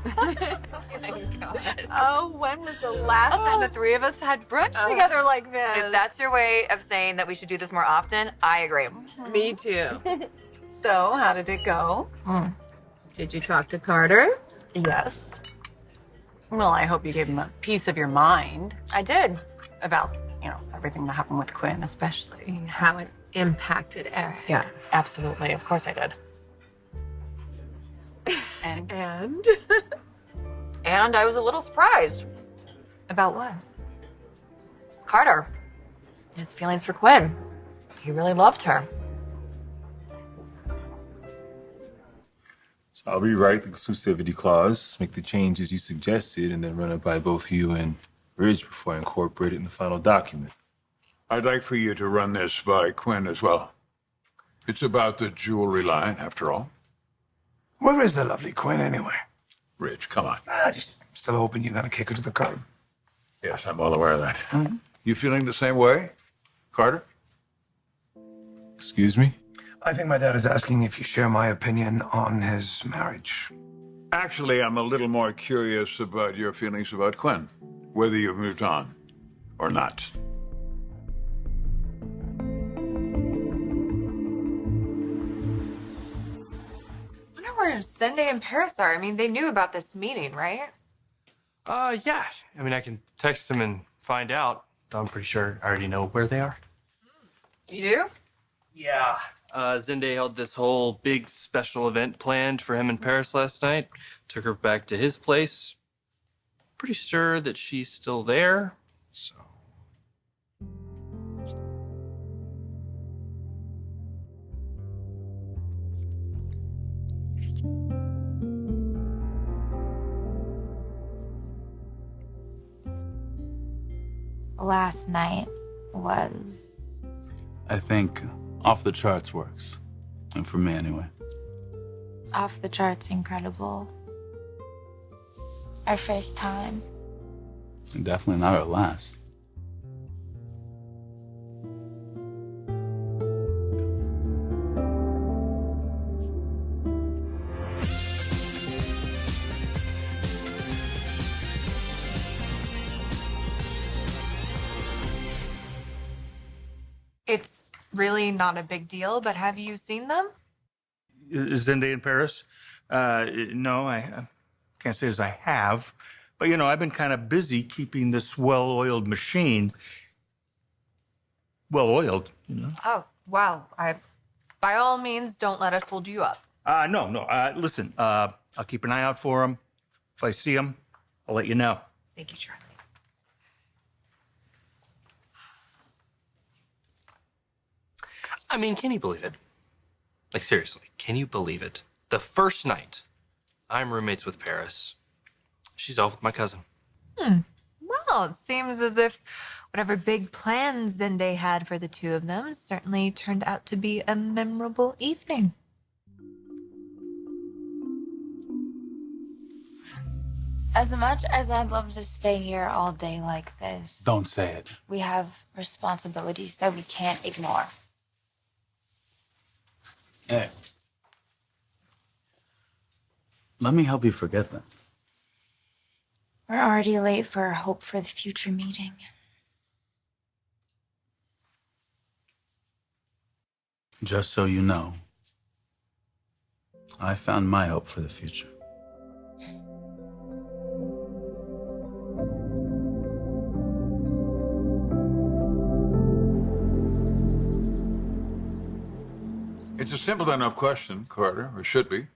Oh my God. Oh, when was the last time the three of us had brunch together like this? If that's your way of saying that we should do this more often, I agree. Me too. So, how did it go? Did you talk to Carter? Yes. Well, I hope you gave him a piece of your mind I did. about, everything that happened with Quinn, especially. How it impacted Eric. Yeah, absolutely. Of course I did. And? And I was a little surprised. About what? Carter. His feelings for Quinn. He really loved her. So I'll rewrite the exclusivity clause, make the changes you suggested, and then run it by both you and Ridge before I incorporate it in the final document. I'd like for you to run this by Quinn as well. It's about the jewelry line, after all. Where is the lovely Quinn, anyway? Rich, come on. Just still hoping you're gonna kick her to the curb. Yes, I'm well aware of that. You feeling the same way, Carter? Excuse me? I think my dad is asking if you share my opinion on his marriage. Actually, I'm a little more curious about your feelings about Quinn, whether you've moved on or not. I wonder where Zende and Paris are. I mean, they knew about this meeting, right? Yeah. I mean, I can text them and find out. I'm pretty sure I already know where they are. You do? Yeah. Zende held this whole big special event planned for him in Paris last night. Took her back to his place. Pretty sure that she's still there, so. Last night was... I think off the charts works. And for me, anyway. off the charts incredible. Our first time. Definitely not our last. It's really not a big deal, but have you seen them? Zende in Paris? No, I can't say as I have. But, you know, I've been kind of busy keeping this well-oiled machine well-oiled, you know? Oh, wow. By all means, don't let us hold you up. No. Listen, I'll keep an eye out for them. If I see them, I'll let you know. Thank you, Charlie. I mean, can you believe it? Like, seriously, can you believe it? The first night I'm roommates with Paris, she's off with my cousin. Well, it seems as if whatever big plans Zende had for the two of them certainly turned out to be a memorable evening. As much as I'd love to stay here all day like this, Don't say it. we have responsibilities that we can't ignore. Hey. Let me help you forget that. We're already late for our Hope for the Future meeting. Just so you know, I found my hope for the future. It's a simple enough question, Carter, or should be.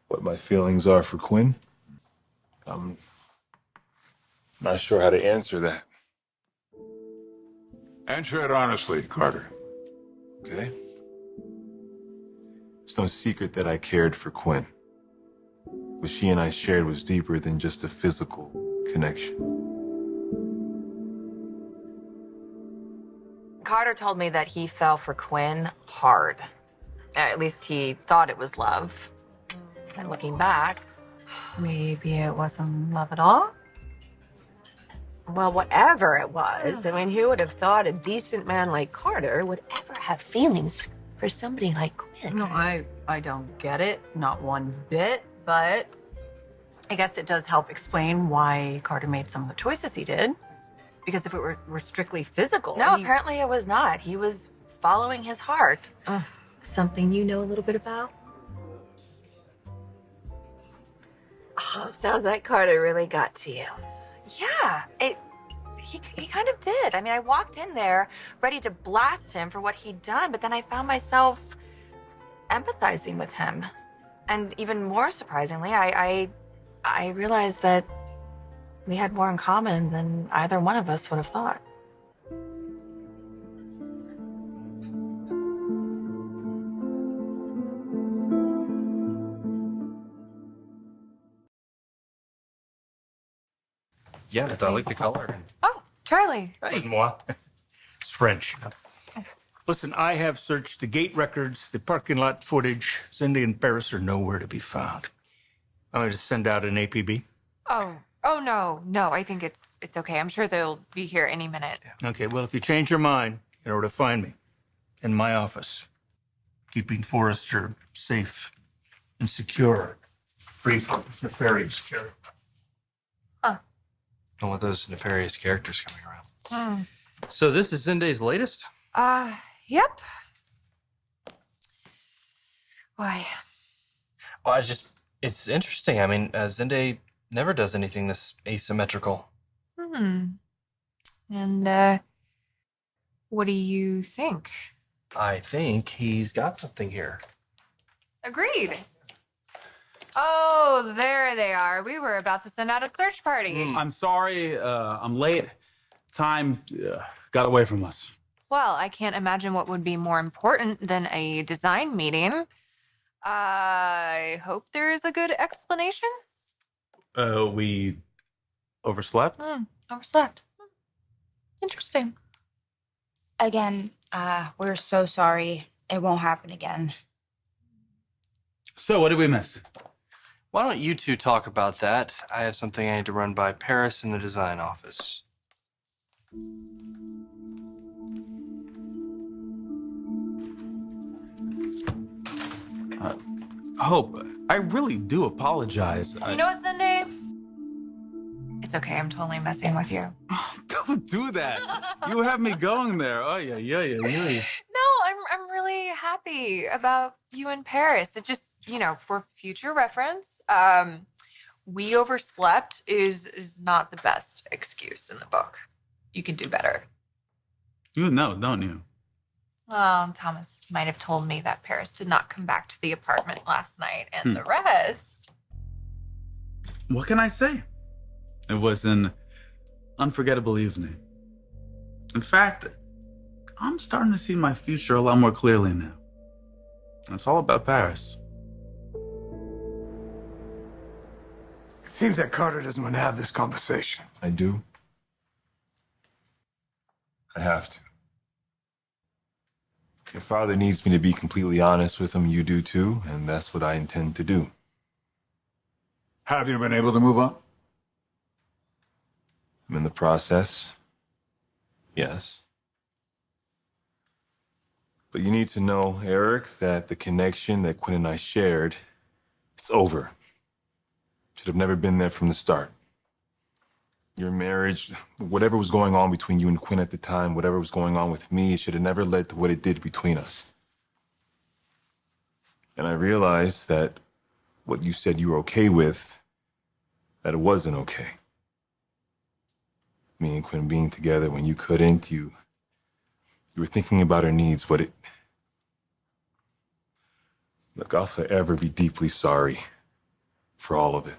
What my feelings are for Quinn? I'm not sure how to answer that. Answer it honestly, Carter. Okay? It's no secret that I cared for Quinn. What she and I shared was deeper than just a physical connection. Carter told me that he fell for Quinn hard. At least he thought it was love. And looking back, maybe it wasn't love at all? Well, whatever it was, I mean, who would have thought a decent man like Carter would ever have feelings for somebody like Quinn? No, I don't get it. Not one bit, but I guess it does help explain why Carter made some of the choices he did. Because if it were strictly physical... No, apparently it was not. He was following his heart. Something you know a little bit about? Oh, it sounds like Carter really got to you. Yeah, he kind of did. I mean, I walked in there ready to blast him for what he'd done, but then I found myself empathizing with him. And even more surprisingly, I realized that we had more in common than either one of us would have thought. Yeah, I like the color. Oh, Charlie. Moi. It's French. Listen, I have searched the gate records, the parking lot footage. Zende and Paris are nowhere to be found. I'm going to send out an APB. Oh no. I think it's okay. I'm sure they'll be here any minute. Okay, well, if you change your mind, you know where to find me. In my office. Keeping Forrester safe and secure. Free from nefarious character. Don't want those nefarious characters coming around. So this is Zende's latest? Yep. Why? Well, it's interesting. I mean, Zende never does anything this asymmetrical. And, what do you think? I think he's got something here. Agreed. Oh, there they are. We were about to send out a search party. I'm sorry, I'm late. Time got away from us. Well, I can't imagine what would be more important than a design meeting. I hope there's a good explanation. We overslept? Overslept. Interesting. Again, we're so sorry. It won't happen again. So, what did we miss? Why don't you two talk about that? I have something I need to run by Paris in the design office. Hope, I really do apologize. You know what, Zende? It's okay. I'm totally messing with you. Don't do that. You have me going there. Oh, yeah. No, I'm really happy about you in Paris. It just, for future reference, we overslept is not the best excuse in the book. You can do better. You know, don't you? Well, Thomas might have told me that Paris did not come back to the apartment last night, and the rest. What can I say? It was an unforgettable evening. In fact, I'm starting to see my future a lot more clearly now. It's all about Paris. It seems that Carter doesn't want to have this conversation. I do. I have to. Your father needs me to be completely honest with him. You do too, and that's what I intend to do. Have you been able to move on? I'm in the process. Yes. But you need to know, Eric, that the connection that Quinn and I shared, it's over. Should have never been there from the start. Your marriage, whatever was going on between you and Quinn at the time, whatever was going on with me, it should have never led to what it did between us. And I realized that what you said you were okay with, that it wasn't okay. Me and Quinn being together when you couldn't, you were thinking about her needs, but look, I'll forever be deeply sorry for all of it.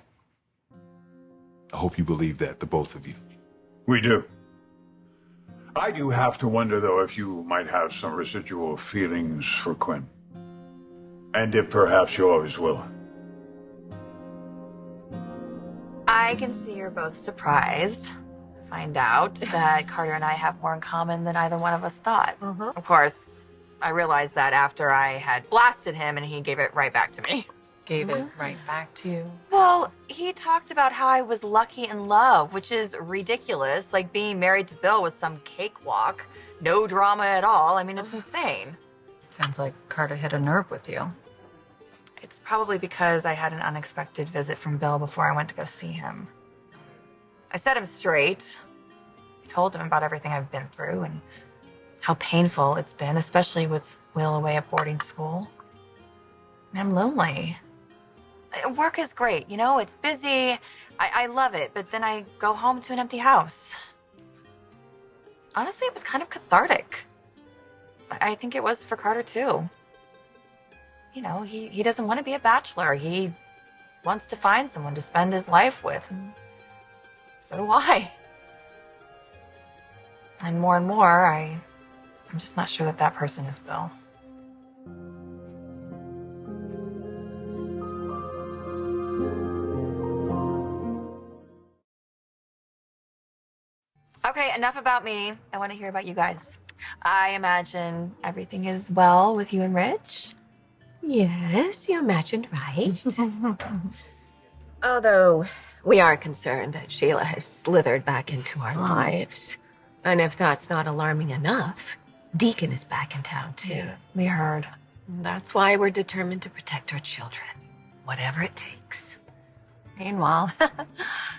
I hope you believe that, the both of you. We do. I do have to wonder, though, if you might have some residual feelings for Quinn. And if perhaps you always will. I can see you're both surprised to find out that Carter and I have more in common than either one of us thought. Of course, I realized that after I had blasted him and he gave it right back to me. Gave it right back to you. Well, he talked about how I was lucky in love, which is ridiculous. Like being married to Bill was some cakewalk. No drama at all. I mean, it's insane. Sounds like Carter hit a nerve with you. It's probably because I had an unexpected visit from Bill before I went to go see him. I set him straight. I told him about everything I've been through and how painful it's been, especially with Will away at boarding school. I'm lonely. Work is great, you know, it's busy. I love it, but then I go home to an empty house. Honestly, it was kind of cathartic. I think it was for Carter, too. You know, he doesn't want to be a bachelor. He wants to find someone to spend his life with, and so do I. And more, I'm just not sure that that person is Bill. Okay, enough about me. I want to hear about you guys. I imagine everything is well with you and Rich? Yes, you imagined right. Although we are concerned that Sheila has slithered back into our lives. And if that's not alarming enough, Deacon is back in town too. Yeah, we heard. That's why we're determined to protect our children, whatever it takes. Meanwhile,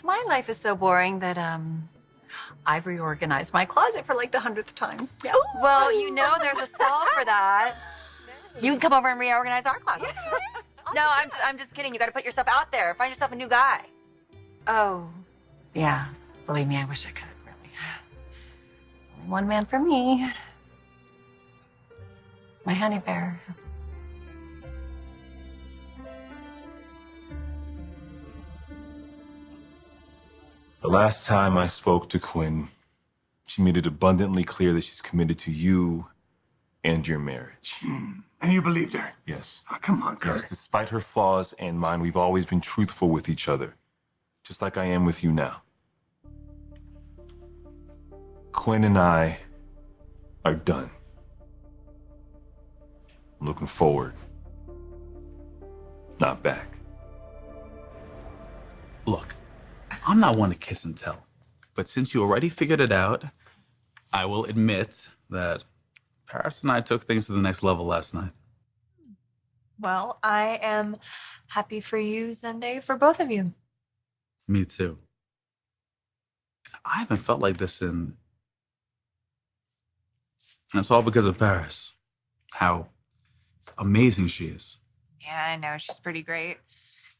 my life is so boring that I've reorganized my closet for like the 100th time. Yeah. Well, you know there's a solve for that. You can come over and reorganize our closet. No, I'm just kidding. You got to put yourself out there. Find yourself a new guy. Oh, yeah. Believe me, I wish I could. Really. There's only one man for me. My honey bear. The last time I spoke to Quinn, she made it abundantly clear that she's committed to you and your marriage. And you believed her? Yes. Oh, come on, Carter. Yes, despite her flaws and mine, we've always been truthful with each other, just like I am with you now. Quinn and I are done. I'm looking forward, not back. Look, I'm not one to kiss and tell, but since you already figured it out, I will admit that Paris and I took things to the next level last night. Well, I am happy for you, Zende, for both of you. Me too. I haven't felt like this and it's all because of Paris. How amazing she is. Yeah, I know. She's pretty great.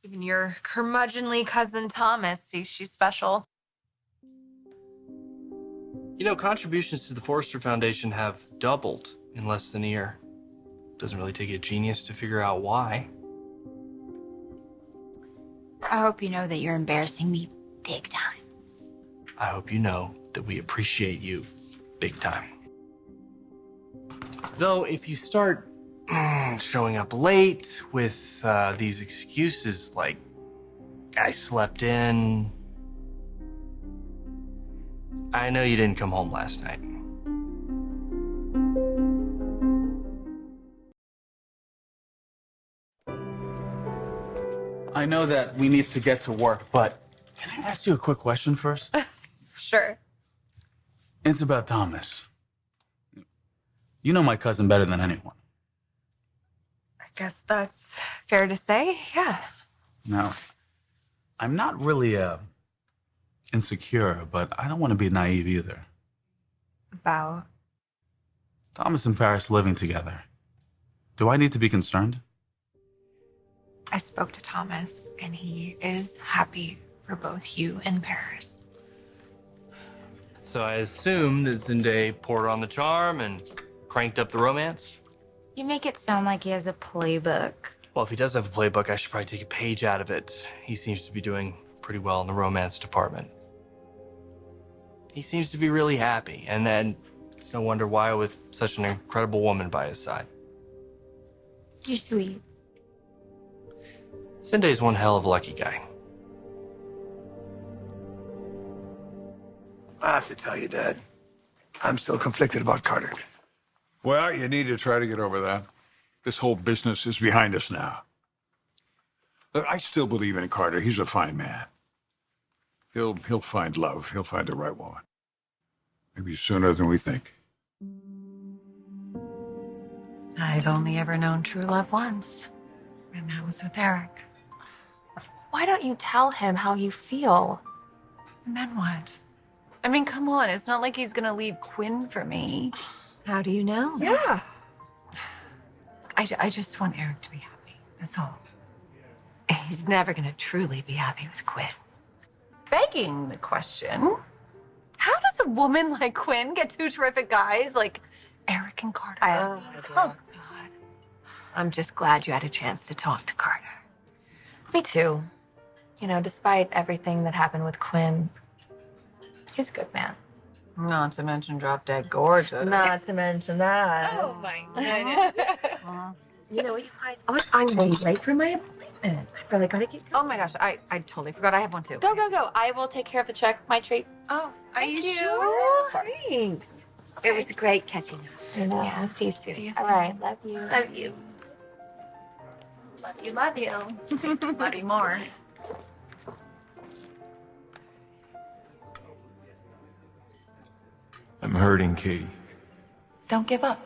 Even your curmudgeonly cousin Thomas sees she's special. You know, contributions to the Forrester Foundation have doubled in less than a year. Doesn't really take a genius to figure out why. I hope you know that you're embarrassing me big time. I hope you know that we appreciate you big time. Though, if you start showing up late with these excuses like, I slept in, I know you didn't come home last night. I know that we need to get to work, but can I ask you a quick question first? Sure. It's about Thomas. You know my cousin better than anyone. I guess that's fair to say, yeah. Now, I'm not really insecure, but I don't want to be naive either. About? Thomas and Paris living together. Do I need to be concerned? I spoke to Thomas, and he is happy for both you and Paris. So I assume that Zende poured on the charm and cranked up the romance? You make it sound like he has a playbook. Well, if he does have a playbook, I should probably take a page out of it. He seems to be doing pretty well in the romance department. He seems to be really happy, and then it's no wonder why with such an incredible woman by his side. You're sweet. Zende's one hell of a lucky guy. I have to tell you, Dad, I'm still conflicted about Carter. Well, you need to try to get over that. This whole business is behind us now. Look, I still believe in Carter. He's a fine man. He'll find love. He'll find the right woman. Maybe sooner than we think. I've only ever known true love once. And that was with Eric. Why don't you tell him how you feel? And then what? I mean, come on. It's not like he's gonna leave Quinn for me. How do you know? Yeah. I just want Eric to be happy. That's all. He's never gonna truly be happy with Quinn. Begging the question, how does a woman like Quinn get two terrific guys like Eric and Carter? Oh, God. I'm just glad you had a chance to talk to Carter. Me too. You know, despite everything that happened with Quinn, he's a good man. Not to mention drop dead gorgeous. Not to mention that. Oh, my goodness. You know what, you guys? I'm way late for my appointment. I really gotta get going. Oh my gosh, I totally forgot I have one too. Go, go, go. I will take care of the check. My treat. Oh, are you Sure. sure? Thanks. It was great catching up. I know. Yeah, I'll see you soon. See you All soon. right. Love you. Love you. Love you, love you. Love you more. I'm hurting, Katie. Don't give up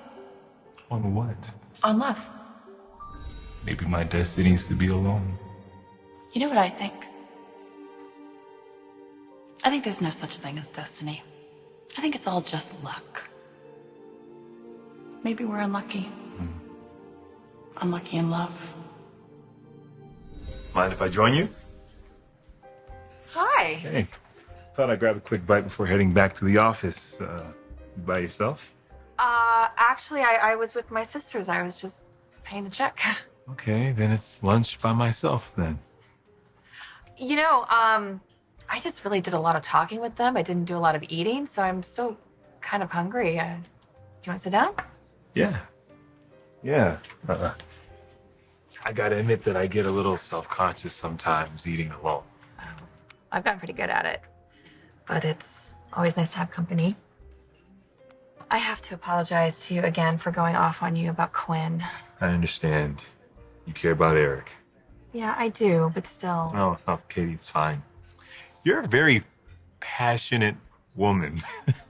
On what? on love. Maybe my destiny is to be alone. You know what I think? I think there's no such thing as destiny. I think it's all just luck. Maybe we're unlucky. Unlucky in love. Mind if I join you? Hi. Hey. Thought I'd grab a quick bite before heading back to the office. You by yourself? Actually, I was with my sisters. I was just paying the check. Okay, then it's lunch by myself then. You know, I just really did a lot of talking with them. I didn't do a lot of eating, so I'm still kind of hungry. Do you want to sit down? Yeah. Yeah. I gotta admit that I get a little self-conscious sometimes eating alone. I've gotten pretty good at it, but it's always nice to have company. I have to apologize to you again for going off on you about Quinn. I understand. You care about Eric. Yeah, I do, but still. Oh, Katie, it's fine. You're a very passionate woman.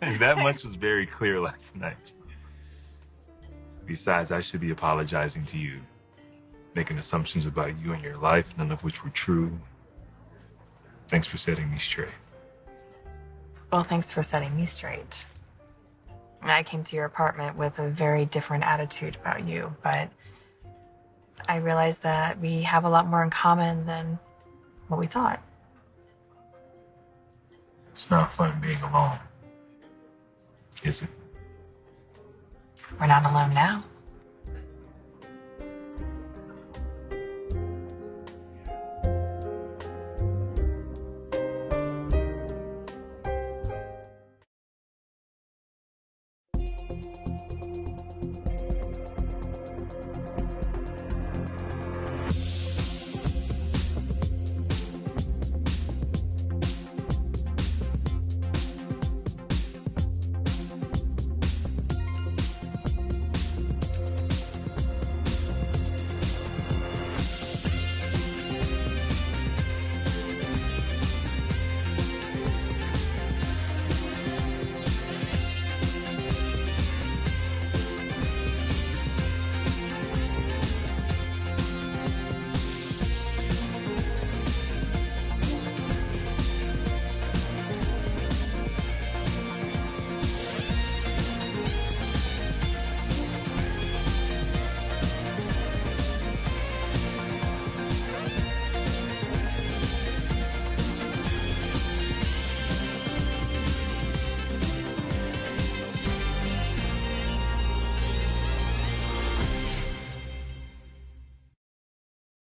That much was very clear last night. Besides, I should be apologizing to you, making assumptions about you and your life, none of which were true. Thanks for setting me straight. Well, thanks for setting me straight. I came to your apartment with a very different attitude about you, but I realized that we have a lot more in common than what we thought. It's not fun being alone, is it? We're not alone now.